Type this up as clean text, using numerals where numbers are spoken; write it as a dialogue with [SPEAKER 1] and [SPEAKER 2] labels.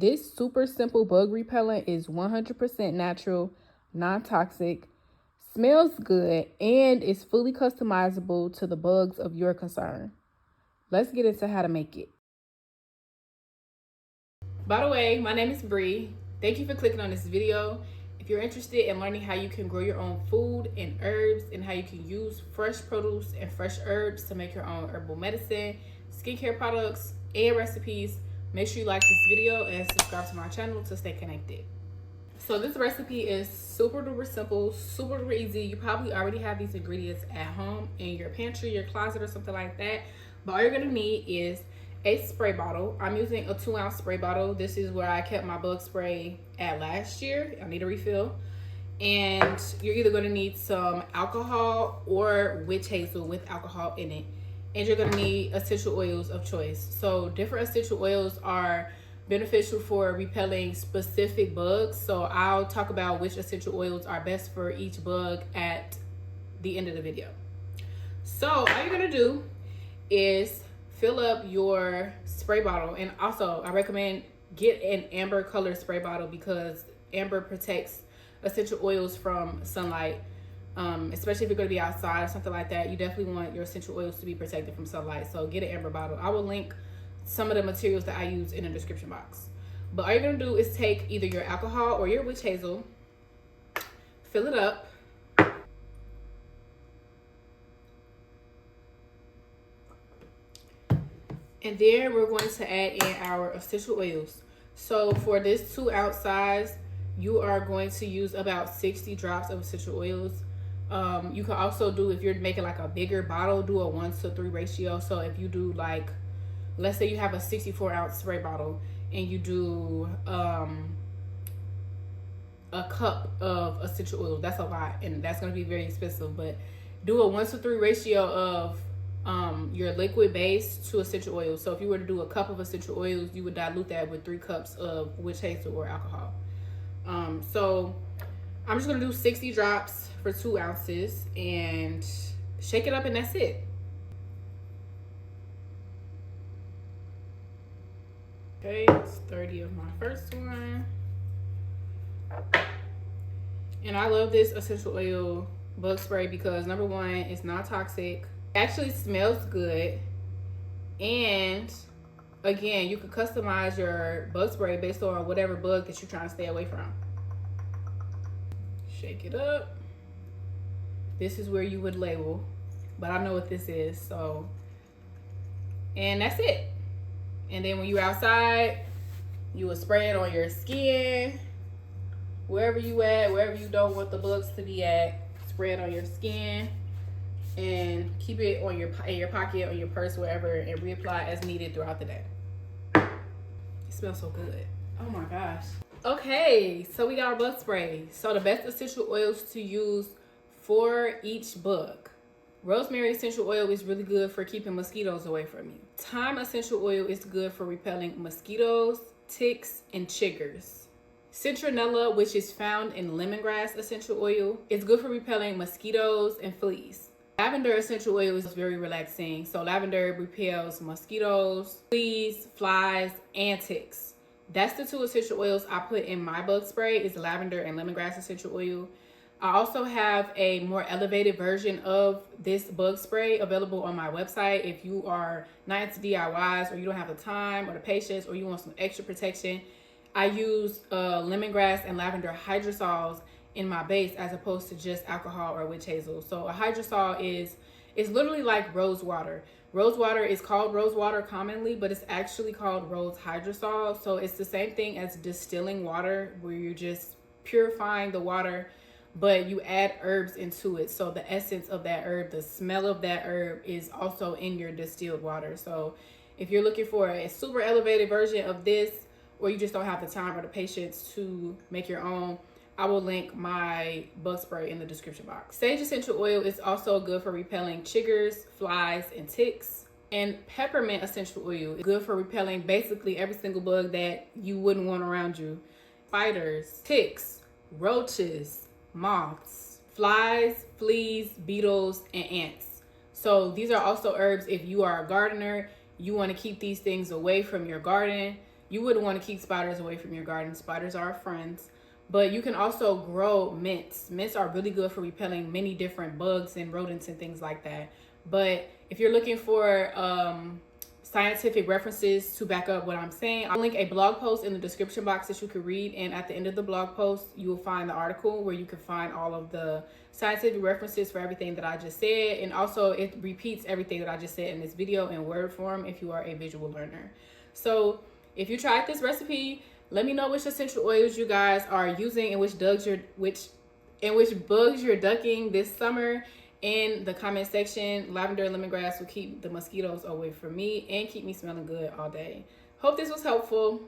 [SPEAKER 1] This super simple bug repellent is 100% natural, non-toxic, smells good, and is fully customizable to the bugs of your concern. Let's get into how to make it. By the way, my name is Bree. Thank you for clicking on this video. If you're interested in learning how you can grow your own food and herbs and how you can use fresh produce and fresh herbs to make your own herbal medicine, skincare products, and recipes, make sure you like this video and subscribe to my channel to stay connected. So this recipe is super duper simple, super duper easy. You probably already have these ingredients at home in your pantry, your closet, or something like that. But all you're gonna need is a spray bottle. I'm using a 2-ounce spray bottle. This is where I kept my bug spray at last year. I need a refill. And you're either gonna need some alcohol or witch hazel with alcohol in it. And you're gonna need essential oils of choice. So different essential oils are beneficial for repelling specific bugs. So I'll talk about which essential oils are best for each bug at the end of the video. So all you're gonna do is fill up your spray bottle, and also I recommend get an amber color spray bottle because amber protects essential oils from sunlight, especially if you're going to be outside or something like that. You definitely want your essential oils to be protected from sunlight, so get an amber bottle. I will link some of the materials that I use in the description box. But all you're going to do is take either your alcohol or your witch hazel, fill it up, and then we're going to add in our essential oils. So for this 2-ounce size, you are going to use about 60 drops of essential oils. You can also do, if you're making like a bigger bottle, do a 1-to-3 ratio. So if you do like, let's say you have a 64-ounce spray bottle and you do a cup of essential oils, that's a lot and that's going to be very expensive. But do a 1-to-3 ratio of your liquid base to essential oils. So if you were to do a cup of essential oils, you would dilute that with 3 cups of witch hazel or alcohol. So I'm just gonna do 60 drops for 2 ounces and shake it up, and that's it. Okay, it's 30 of my first one. And I love this essential oil bug spray because number one, it's not toxic. Actually smells good, and again, you can customize your bug spray based on whatever bug that you're trying to stay away from. Shake it up. This is where you would label, but I know what this is, so, and that's it. And then when you're outside, you will spray it on your skin, wherever you at, wherever you don't want the bugs to be at, spray it on your skin. And keep it on in your pocket, or your purse, wherever, and reapply as needed throughout the day. It smells so good. Oh my gosh. Okay, so we got our bug spray. So the best essential oils to use for each bug. Rosemary essential oil is really good for keeping mosquitoes away from you. Thyme essential oil is good for repelling mosquitoes, ticks, and chiggers. Citronella, which is found in lemongrass essential oil, is good for repelling mosquitoes and fleas. Lavender essential oil is very relaxing. So lavender repels mosquitoes, fleas, flies, and ticks. That's the 2 essential oils I put in my bug spray, is lavender and lemongrass essential oil. I also have a more elevated version of this bug spray available on my website. If you are not into DIYs, or you don't have the time or the patience, or you want some extra protection, I use lemongrass and lavender hydrosols in my base as opposed to just alcohol or witch hazel. So a hydrosol is literally like rose water. Rose water is called rose water commonly, but it's actually called rose hydrosol. So it's the same thing as distilling water, where you're just purifying the water, but you add herbs into it. So the essence of that herb, the smell of that herb is also in your distilled water. So if you're looking for a super elevated version of this, or you just don't have the time or the patience to make your own, I will link my bug spray in the description box. Sage essential oil is also good for repelling chiggers, flies, and ticks. And peppermint essential oil is good for repelling basically every single bug that you wouldn't want around you. Spiders, ticks, roaches, moths, flies, fleas, beetles, and ants. So these are also herbs if you are a gardener, you want to keep these things away from your garden. you wouldn't want to keep spiders away from your garden. Spiders are our friends. But you can also grow mints. Mints are really good for repelling many different bugs and rodents and things like that. But if you're looking for scientific references to back up what I'm saying, I'll link a blog post in the description box that you can read. And at the end of the blog post, you will find the article where you can find all of the scientific references for everything that I just said. And also it repeats everything that I just said in this video in word form if you are a visual learner. So if you tried this recipe, let me know which essential oils you guys are using and which bugs you're ducking this summer in the comment section. Lavender and lemongrass will keep the mosquitoes away from me and keep me smelling good all day. Hope this was helpful.